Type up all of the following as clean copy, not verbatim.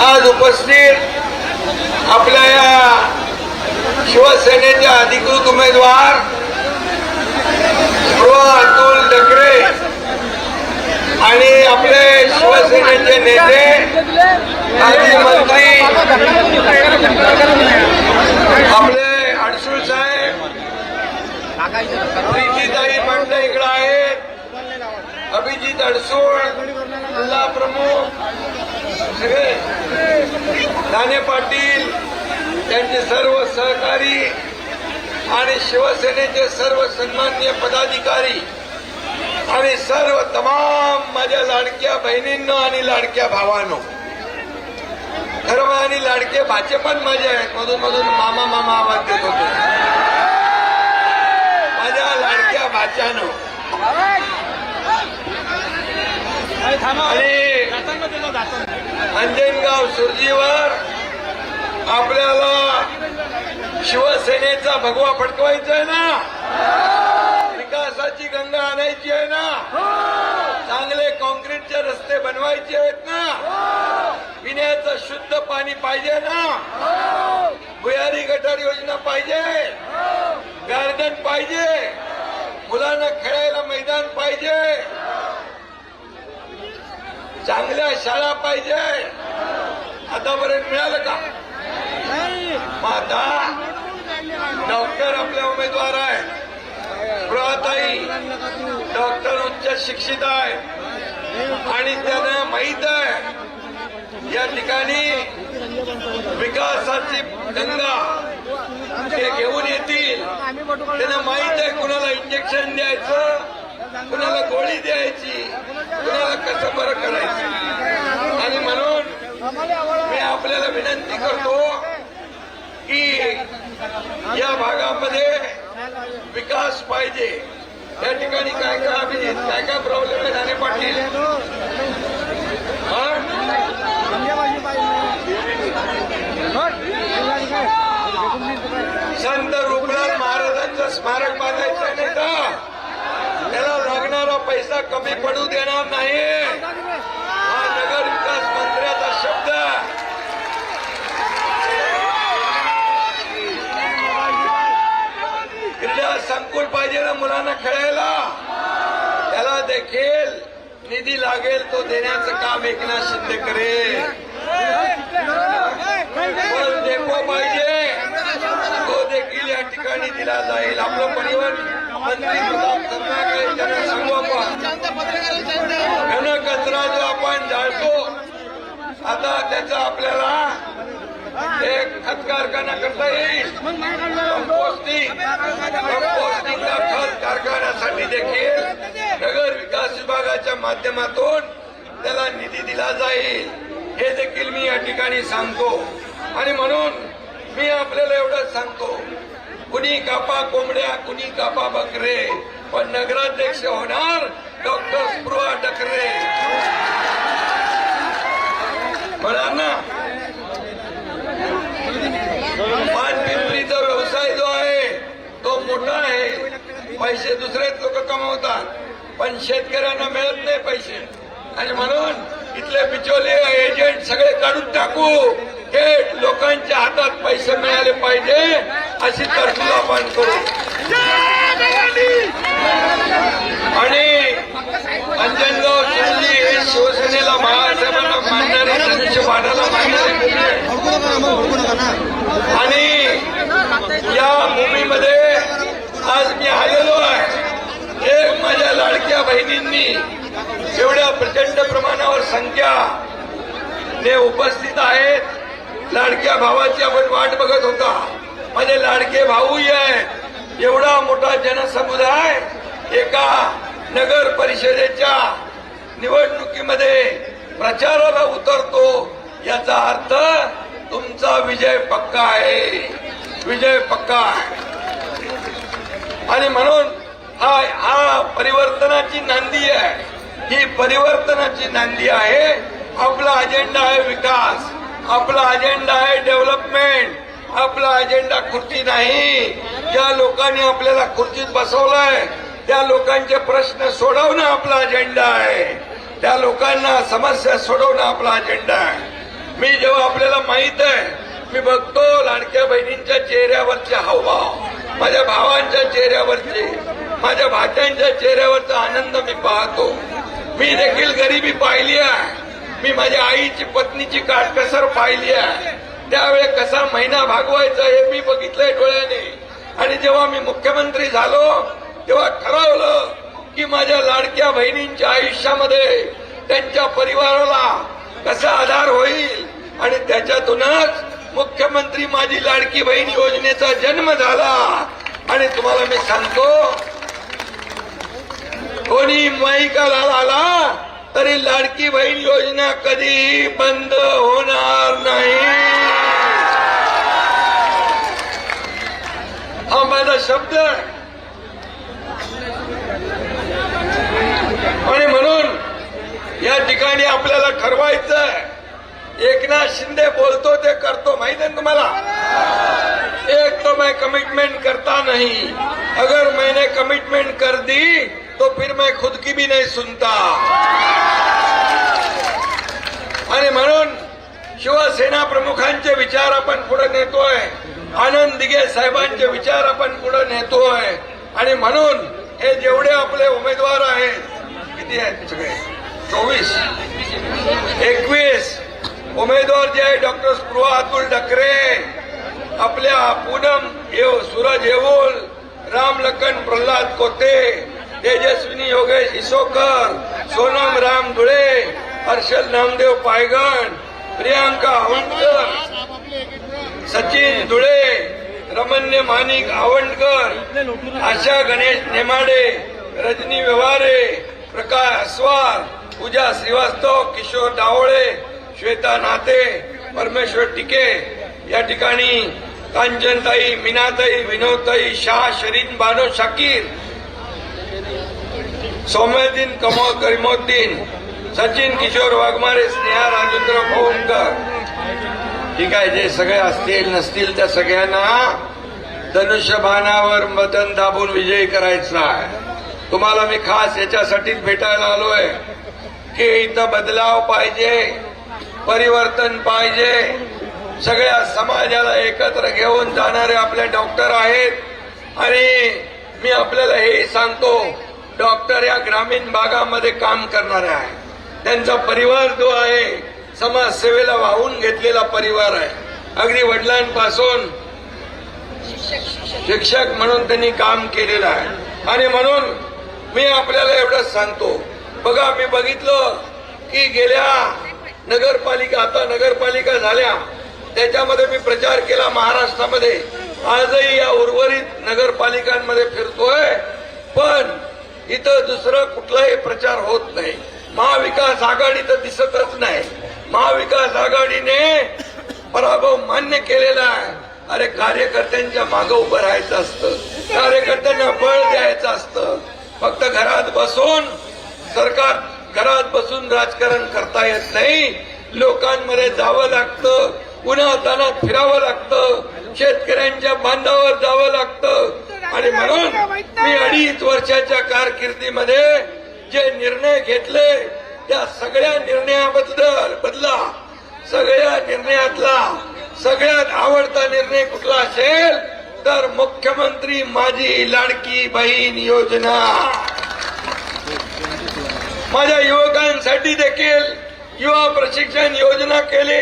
आज उपस्थित आपल्या या शिवसेनेचे अधिकृत उमेदवार अतुल ढकरे आणि आपले शिवसेनेचे नेते माजी मंत्री आपले अडसूळ साहेब, प्रीतीताई पांडे इकडे आहेत, अभिजित अडसूळ जिल्हा प्रमुख सगळे, दाने पाटील त्यांचे सर्व सहकारी आणि शिवसेनेचे सर्व सन्माननीय पदाधिकारी आणि सर्व तमाम माझ्या लाडक्या बहिणींनो आणि लाडक्या भावांनो, खरं आणि लाडके भाचे पण माझे आहेत. मधून मधून मामा मामा आवाज देत होते. माझ्या लाडक्या भाच्यानो आणि अंजनगाव सुरजीवर आपल्याला शिवसेनेचा भगवा फडकवायचा आहे ना, विकासाची गंगा आणायची आहे ना, चांगले कॉन्क्रीटचे रस्ते बनवायचे आहेत ना, पिण्याचं शुद्ध पाणी पाहिजे ना, भुयारी गटार योजना पाहिजे, गार्डन पाहिजे, मुलांना खेळायला मैदान पाहिजे, चांगल्या शाळा पाहिजे. आतापर्यंत मिळालं का? आता डॉक्टर आपले उमेदवार आहे, प्रभाताई डॉक्टर उच्च शिक्षित आहे आणि त्यांना माहित आहे या ठिकाणी विकासाची गंगा ते घेऊन येतील. त्यांना माहित आहे कुणाला इंजेक्शन द्यायचं, कुणाला गोळी द्यायची, कुणाला कसं बरं करायचं. आणि म्हणून मी आपल्याला विनंती करतो की या भागामध्ये विकास पाहिजे. या ठिकाणी काय काय अभिजित काय काय प्रॉब्लेम आहे दाने पाटील? संत रूपलाल महाराजांचं स्मारक बांधायचं नाही का? त्याला लागणारा पैसा कमी पडू देणार नाही. हा नगर विकास मंत्र्याचा शब्द. क्रीडा संकुल पाहिजे ना मुलांना खेळायला, त्याला देखील निधी लागेल तो देण्याचं काम एकनाथ शिंदे करेल. पण डेपो पाहिजे तो देखील या ठिकाणी दिला जाईल. आपलं परिवहन मंत्री त्यांना सांगू आपण, घन कचरा जो आपण जाळतो आता त्याचा आपल्याला एक खत कारखाना करता येईल. कंपोस्टिंगला खत कारखान्यासाठी देखील नगर विकास विभागाच्या माध्यमातून त्याला निधी दिला जाईल. हे देखील मी या ठिकाणी सांगतो. आणि म्हणून मी आपल्याला एवढंच सांगतो, कुणी कापा कोंबड्या, कुणी कापा बकरे, पण नगराध्यक्ष होणार डॉक्टर स्पृहा ढकरे. म्हणा ना, पानपिंपरीचा व्यवसाय जो आहे तो मोठा आहे, पैसे दुसरेच लोक कमवतात, पण शेतकऱ्यांना मिळत नाही पैसे. आणि म्हणून इथले बिचोले एजंट सगळे काढून टाकू, थेट लोकांच्या हातात पैसे मिळाले पाहिजे अशी तरतूद आपण करू. आणि अंजनगाव सुरजी हे शिवसेनेला बाळासाहेबांना मानणारे, धनुष्यबाणाला मानणारे आणि या भूमीमध्ये आज मी आलेलो आहे. एक माझ्या लाडक्या बहिणींनी एवढ्या प्रचंड प्रमाणावर संख्या ने उपस्थित आहेत. लाडक्या भावाची आपण वाट बघत होता. माझे लाडके भाऊही आहेत. एवढा मोठा जनसमुदाय एका नगर परिषदेच्या निवडणुकीमध्ये प्रचाराला उतरतो, याचा अर्थ तुमचा विजय पक्का आहे, विजय पक्का आहे. आणि म्हणून हा परिवर्तनाची नांदी आहे. ही परिवर्तनाची नांदी आहे. आपला अजेंडा आहे विकास, आपला अजेंडा आहे डेव्हलपमेंट, आपला अजेंडा खुर्ची नाही. ज्या लोकांनी आपल्याला खुर्चीत बसवलंय त्या लोकांचे प्रश्न सोडवणं आपला अजेंडा आहे. त्या लोकांना समस्या सोडवणं आपला अजेंडा आहे. मी जेव्हा आपल्याला माहित आहे, मी बघतो लाडक्या बहिणींच्या चेहऱ्यावरचे हावभाव, माझ्या भावांच्या चेहऱ्यावरचे, माझ्या भाच्यांच्या चेहऱ्यावरचा आनंद मी पाहतो. मी देखील गरिबी पाहिली आहे. मी माझ्या आईची पत्नीची काटकसर पाहिली आहे. त्यावेळी कसा महिना भागवायचा हे मी बघितलंय डोळ्याने. आणि जेव्हा मी मुख्यमंत्री झालो तेव्हा ठरवलं की माझ्या लाडक्या बहिणींच्या आयुष्यामध्ये त्यांच्या परिवाराला कसा आधार होईल. आणि त्याच्यातूनच मुख्यमंत्री माझी लाडकी बहीण योजनेचा जन्म झाला. आणि तुम्हाला मी सांगतो, कोणी माईकाला आला तरी लाडकी बहीण योजना कधीही बंद होणार नाही. हा माझा शब्द आहे. आणि म्हणून या ठिकाणी आपल्याला ठरवायचं आहे. एकनाथ शिंदे बोलतो ते करतो, माहित आहे तुम्हाला. एक तो मैं कमिटमेंट करता नहीं, अगर मैंने कमिटमेंट कर दी तो फिर मैं खुद की भी नहीं सुनता. आणि म्हणून शिवसेना प्रमुखांचे विचार आपण पुढे नेतोय. आनंद दिघे साहेबांचे विचार आपण पुढे नेतोय. आणि म्हणून हे जेवढे आपले उमेदवार आहेत, किती आहेत सगळे, 24 21 उमेदवार जे आहे, डॉक्टर स्पृहा अतुल डकरे, आपल्या पूनम सूरज येवोल, राम लखन प्रल्हाद कोते, तेजस्विनी योगेश इसोकर, सोनम राम धुळे, हर्षल नामदेव पायगण, प्रियांका आवंडकर, सचिन धुळे, रमण्य माणिक आवंडकर, आशा गणेश नेमाडे, रजनी व्यवहारे, प्रकाश अस्वार, पूजा श्रीवास्तव, किशोर डावळे, श्वेता नाते, परमेश्वर टिके, या ठिकाणी कांचनताई, मीनाताई, विनोदताई, शाह, शरीन बानो शाकीर, सौम्यदीन करीमुद्दीन, सचिन किशोर वाघमारे, स्नेहा राजेंद्र भोंकर. ठीक आहे, जे सगळे असतील नसतील त्या सगळ्यांना धनुष्यबाणावर बटन दाबून विजयी करायचा आहे. तुम्हाला मी खास याच्यासाठीच भेटायला आलोय की इथं बदलाव पाहिजे, परिवर्तन पाहिजे. सगळ्या समाजाला एकत्र घेऊन जाणारे आपले डॉक्टर आहेत. आणि मी आपल्याला हे सांगतो, डॉक्टर या ग्रामीण भागामध्ये काम करणारे आहे. त्यांचा परिवार जो आहे समाजसेवेला वाहून घेतलेला परिवार आहे. अगदी वडिलांपासून शिक्षक म्हणून त्यांनी काम केलेलं आहे. आणि म्हणून मी आपल्याला एवढंच सांगतो, बघा मी बघितलं की गेल्या नगरपालिका, आता नगरपालिका झाल्या, त्याच्यामध्ये मी प्रचार केला महाराष्ट्रामध्ये. आजही या उर्वरित नगरपालिकांमध्ये फिरतोय, पण इथं दुसरं कुठलाही प्रचार होत नाही. महाविकास आघाडी तर दिसतच नाही. महाविकास आघाडीने पराभव मान्य केलेला आहे. अरे कार्यकर्त्यांच्या मागे उभं राहायचं असतं, कार्यकर्त्यांना बळ द्यायचं असतं. फक्त घरात बसून घरात बसून राजकारण करता येत नाही. लोकांमध्ये जावं लागतं, उन्हातानात फिरावं लागतं, शेतकऱ्यांच्या बांधावर जावं लागतं. आणि म्हणून मी 2.5 वर्षाच्या कारकिर्दीमध्ये जे निर्णय घेतले त्या सगळ्या निर्णयाबद्दल सगळ्या निर्णयातला सगळ्यात आवडता निर्णय कुठला असेल तर मुख्यमंत्री माझी लाडकी बहीण योजना. माझ्या युवकांसाठी देखील युवा प्रशिक्षण योजना केली.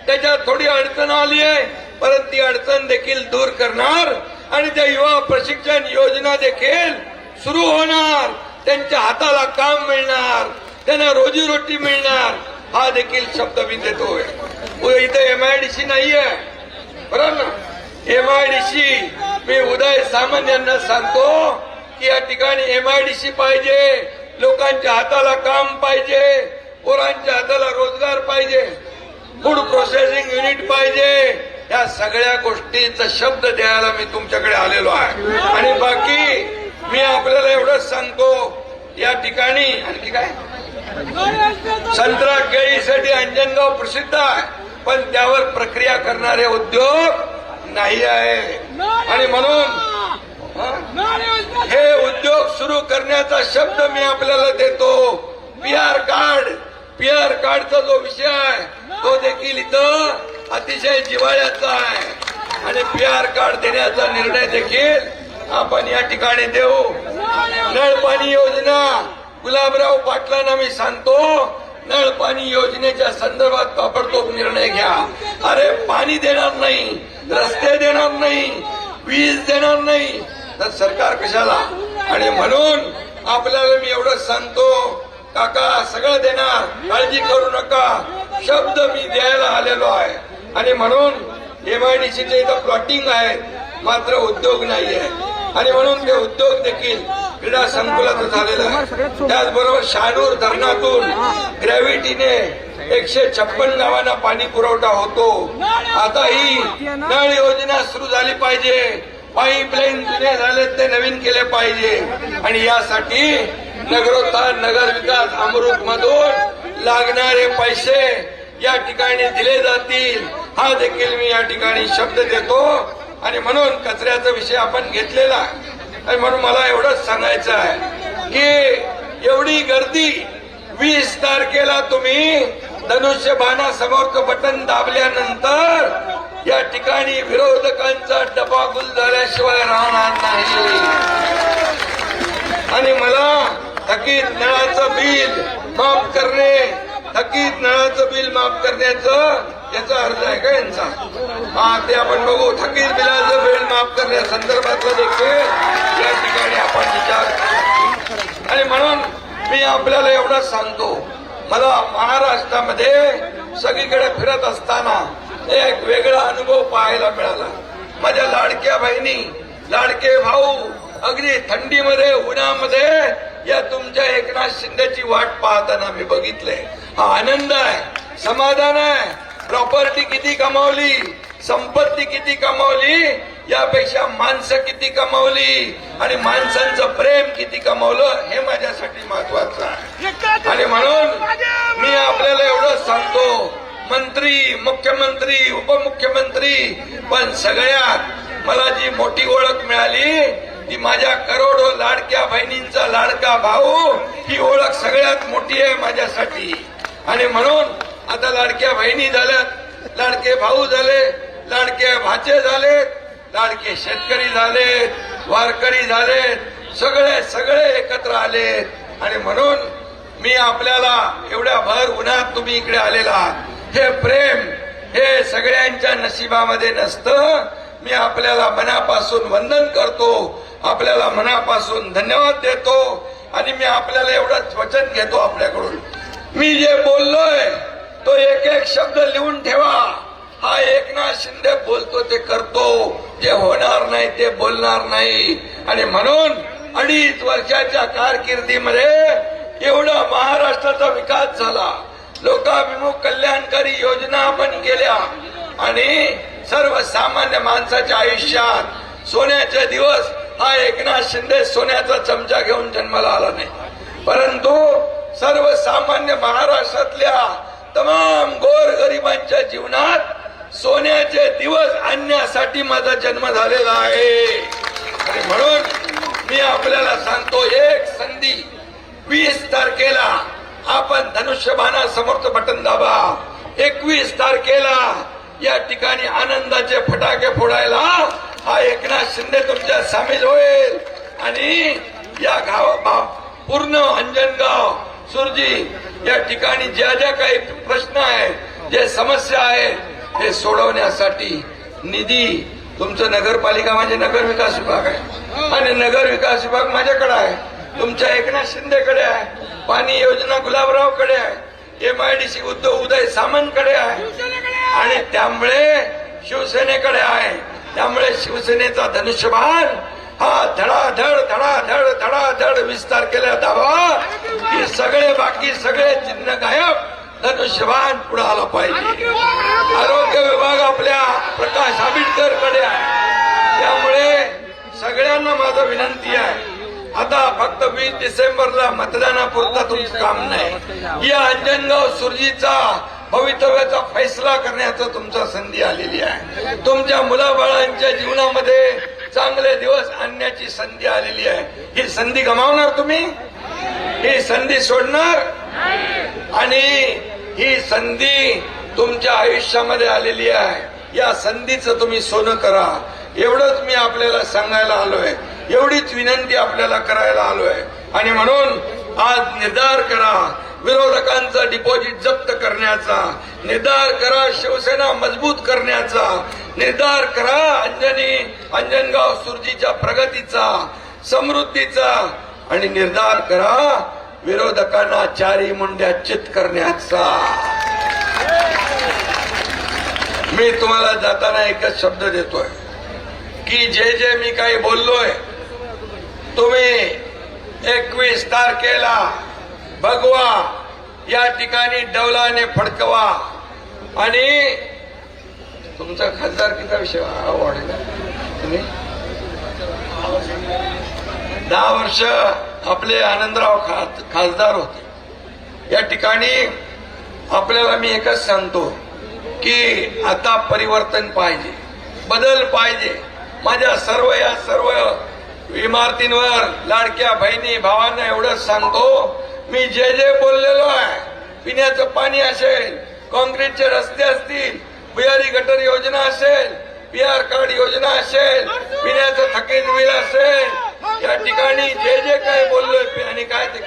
त्याच्यात थोडी अडचण आली आहे, परंतु ती अडचण देखील दूर करणार आणि त्या युवा प्रशिक्षण योजना देखील सुरू होणार. त्यांच्या हाताला काम मिळणार, त्यांना रोजीरोटी मिळणार. हा देखील शब्द मी देतोय. इथे MIDC नाहीये, बरोबर ना. MIDC मी उदय सामंत यांना सांगतो की या ठिकाणी MIDC पाहिजे, लोकांच्या हाताला काम पाहिजे, पोरांच्या हाताला रोजगार पाहिजे, फूड प्रोसेसिंग युनिट पाहिजे. या सगळ्या गोष्टींचा शब्द द्यायला मी तुमच्याकडे आलेलो आहे. आणि बाकी मी आपल्याला एवढंच सांगतो, या ठिकाणी आणखी काय संत्रा केळीसाठी अंजनगाव प्रसिद्ध आहे, पण त्यावर प्रक्रिया करणारे उद्योग नाही आहे. आणि म्हणून हे उद्योग सुरू करण्याचा शब्द मी आपल्याला देतो. PR कार्डचा जो विषय आहे तो देखील इथं अतिशय जिव्हाळ्याचा आहे आणि PR कार्ड देण्याचा निर्णय देखील आपण या ठिकाणी देऊ. नळ पाणी योजना गुलाबराव पाटलांना मी सांगतो, नळ पाणी योजनेच्या संदर्भात ताबडतोब निर्णय घ्या. अरे पाणी देणार नाही, रस्ते देणार नाही, वीज देणार नाही तर सरकार कशाला? आणि म्हणून आपल्याला मी एवढंच सांगतो, काका सगळं देणार, काळजी करू नका, शब्द मी द्यायला आलेलो आहे. आणि म्हणून MIDCचे इथं प्लॉटिंग आहे, मात्र उद्योग नाहीये आणि म्हणून ते उद्योग देखील क्रीडा संकुलात झालेला आहे. त्याचबरोबर शहानूर धरणातून ग्रॅव्हिटीने 156 गावांना पाणी पुरवठा होतो. आता ही नळ योजना सुरू झाली पाहिजे, पाईपलाईन जुने झाले ते नवीन केले पाहिजे आणि यासाठी नगरोत्थान नगर विकास अमृत मधून लागणारे पैसे या ठिकाणी दिले जातील, हा देखील मी या ठिकाणी शब्द देतो. आणि म्हणून कचऱ्याचा विषय आपण घेतलेला आणि म्हणून मला एवढंच सांगायचं आहे की एवढी गर्दी 20 तारखेला तुम्ही धनुष्यबाणासमोरचं बटन दाबल्यानंतर या ठिकाणी विरोधकांचा डबागुल झाल्याशिवाय राहणार नाही. आणि मला थकीत नळाचं बिल माफ करणे, थकीत नळाचं बिल माफ करण्याचं याचा अर्थ आहे का यांचा? ते आपण बघू. थकीत बिलाचं बिल माफ करण्यासंदर्भातलं देखील या ठिकाणी आपण विचार. आणि म्हणून मी आपल्याला एवढंच सांगतो, मला महाराष्ट्रामध्ये सगळीकडे फिरत असताना एक वेगळा अनुभव पाहायला मिळाला. माझ्या लाडक्या बहिणी, लाडके भाऊ अगदी थंडीमध्ये उन्हामध्ये या तुमच्या एकनाथ शिंदेची वाट पाहताना मी बघितले. हा आनंद आहे, समाधान आहे. प्रॉपर्टी किती कमावली, संपत्ती किती कमावली, यापेक्षा माणसं किती कमावली आणि माणसांचं प्रेम किती कमावलं हे माझ्यासाठी महत्वाचं आहे. आणि म्हणून मी आपल्याला एवढंच सांगतो, मंत्री, मुख्यमंत्री, उपमुख्यमंत्री, पण सगळ्यात मला जी मोठी ओळख मिळाली ती माझ्या करोडो लाडक्या बहिणींचा लाडका भाऊ, ही ओळख सगळ्यात मोठी आहे माझ्यासाठी. आणि म्हणून आता लाडक्या बहिणी झाल्यात, लाडके भाऊ झाले, लाडके भाचे झालेत, लाडके शेतकरी झालेत, वारकरी झालेत, सगळे सगळे एकत्र आलेत. आणि म्हणून मी आपल्याला एवढ्या भर उन्हात तुम्ही इकडे आलेला आहात, हे प्रेम हे सगळ्यांच्या नशिबामध्ये नसतं. मी आपल्याला मनापासून वंदन करतो, आपल्याला मनापासून धन्यवाद देतो आणि मी आपल्याला एवढंच वचन घेतो आपल्याकडून, मी जे बोललोय तो एक एक शब्द लिहून ठेवा. हा एकनाथ शिंदे बोलतो ते करतो, जे होणार नाही ते बोलणार नाही. आणि म्हणून 2.5 वर्षाच्या कारकिर्दीमध्ये एवढा महाराष्ट्राचा विकास झाला, लोकाभिमुख कल्याणकारी योजना आपण केल्या आणि सर्वसामान्य माणसाच्या आयुष्यात सोन्याचे दिवस. हा एकनाथ शिंदे सोन्याचा चमचा घेऊन जन्माला आला नाही, परंतु सर्वसामान्य महाराष्ट्रातल्या तमाम गोरगरिबांच्या जीवनात सोन्याचे दिवस आणण्यासाठी माझा जन्म झालेला आहे. आणि म्हणून मी आपल्याला सांगतो, एक संधी 20 तारखेला आपण धनुष्यबाणा समोरचं बटन दाबा. 21 तारखेला या ठिकाणी आनंदाचे फटाके फोडायला हा एकनाथ शिंदे तुमच्या सामील होईल आणि या पूर्ण अंजनगाव, सुरजी या ठिकाणी ज्या ज्या काही प्रश्न आहेत, जे समस्या आहेत, ते सोडवण्यासाठी निधी तुमचं नगरपालिका म्हणजे नगर विकास विभाग आहे आणि नगर विकास विभाग माझ्याकडे आहे, तुमच्या एकनाथ शिंदेकडे आहे, पाणी योजना गुलाबरावकडे आहे, MIDC उद्योग उदय सामंतकडे आहे आणि त्यामुळे शिवसेनेकडे आहे. त्यामुळे शिवसेनेचा धनुष्यबाण हा धडाधड धडाधड धडाधड 20 तारखेला दाबा की सगळे बाकी सगळे चिन्ह गायब, धनुष्यबाण पुढे आला पाहिजे. आरोग्य विभाग आपल्या प्रकाश आंबेडकर कडे आहे. त्यामुळे सगळ्यांना माझं विनंती आहे, आता फक्त 20 डिसेंबरला मतदानापुरता तुमचं काम नाही, या अंजनगाव सुरजीचा भवितव्याचा फैसला करण्याचं तुमचा संधी आलेली आहे. तुमच्या मुलाबाळांच्या जीवनामध्ये चांगले दिवस आणण्याची संधी आलेली आहे. ही संधी गमावणार तुम्ही? ही संधी सोडणार? आणि ही संधी तुमच्या आयुष्यामध्ये आलेली आहे। या संधीचं तुम्ही सोनं करा, एवढंच मी आपल्याला सांगायला आलोय, एवढीच विनंती आपल्याला करायला आलोय। आणि म्हणून आज निर्धार करा, विरोधकांचा डिपॉझिट जप्त करण्याचा निर्धार करा, शिवसेना मजबूत करण्याचा निर्धार करा, अंजनगाव सुरजीच्या प्रगतीचा, समृद्धीचा, आणि निर्धार करा विरोधकांना चारी मुंड्या चित करण्याचा। मी तुम्हाला जाताना एकच शब्द देतोय की जे जे मी काही बोललोय तुम्ही 21 तारखेला भगवा या ठिकाणी डौलाने फडकवा। आणि तुमचा खासदारकीचा विषय वाढला, तुम्ही 10 वर्ष आपले आनंदराव खासदार होते। या ठिकाणी आपल्याला मी एकच सांगतो की आता परिवर्तन पाहिजे, बदल पाहिजे। माझ्या सर्व इमारतींवर लाडक्या बहिणी भावांना एवढंच सांगतो, मी जे जे बोललेलो आहे, पिण्याचं पाणी असेल, काँक्रीटचे रस्ते असतील, भुयारी गटर योजना असेल, PR कार्ड योजना असेल, पिण्याचं थकीत बिल असेल, या ठिकाणी जे जे काही बोललोय, आणि काय ते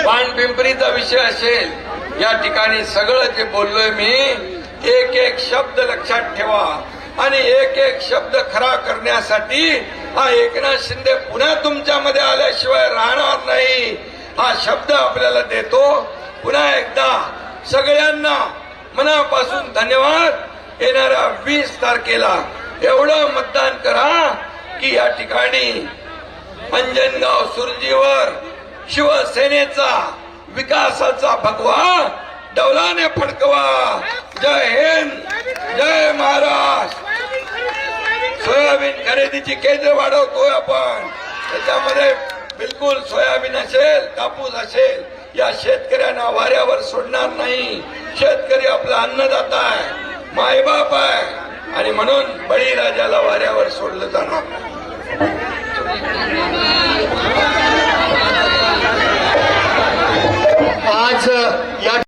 पानपिंपरीचा विषय असेल, या ठिकाणी सगळं जे बोललोय मी, एक एक शब्द लक्षात ठेवा। आणि एक एक शब्द खरा करण्यासाठी हा एकनाथ शिंदे पुन्हा तुमच्यामध्ये आल्याशिवाय राहणार नाही, हा शब्द आपल्याला देतो। पुन्हा एकदा सगळ्यांना मनापासून धन्यवाद। येणाऱ्या 20 तारखेला एवढं मतदान करा की या ठिकाणी अंजनगाव सुरजीवर शिवसेनेचा विकासाचा भगवा डौलाने फडकवा। जय हिंद, जय महाराष्ट्र। सोयाबीन खरेदीची केंद्र वाढवतोय आपण, त्याच्यामध्ये बिलकुल सोयाबीन असेल, कापूस असेल, या शेतकऱ्यांना वाऱ्यावर सोडणार नाही। शेतकरी आपला अन्नदाता आहे, मायबाप आहे, आणि म्हणून बळीराजाला वाऱ्यावर सोडलं जाणार।